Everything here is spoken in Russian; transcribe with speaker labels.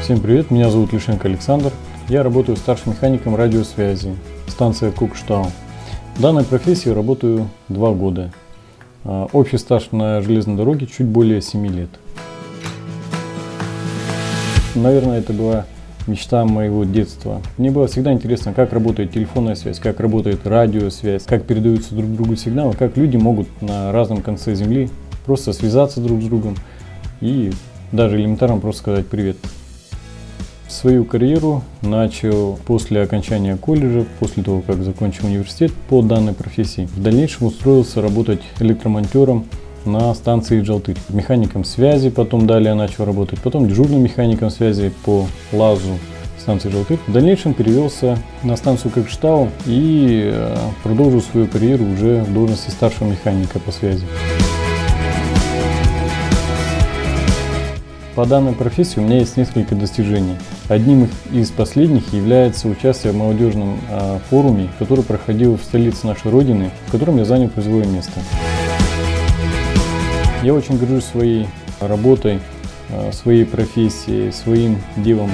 Speaker 1: Всем привет, меня зовут Лишенко Александр. Я работаю старшим механиком радиосвязи, станция Кукштау. В данной профессии работаю 2 года. Общий стаж на железной дороге чуть более 7 лет. Наверное, это была мечта моего детства. Мне было всегда интересно, как работает телефонная связь, как работает радиосвязь, как передаются друг другу сигналы, как люди могут на разном конце земли просто связаться друг с другом и даже элементарно просто сказать привет. Свою карьеру начал после окончания колледжа, после того, как закончил университет по данной профессии. В дальнейшем устроился работать электромонтером на станции Джалтырь. Механиком связи потом далее начал работать, потом дежурным механиком связи по лазу станции Джалтырь. В дальнейшем перевелся на станцию Кукштау и продолжил свою карьеру уже в должности старшего механика по связи. По данной профессии у меня есть несколько достижений. Одним из последних является участие в молодежном форуме, который проходил в столице нашей Родины, в котором я занял призовое место. Я очень горжусь своей работой, своей профессией, своим делом.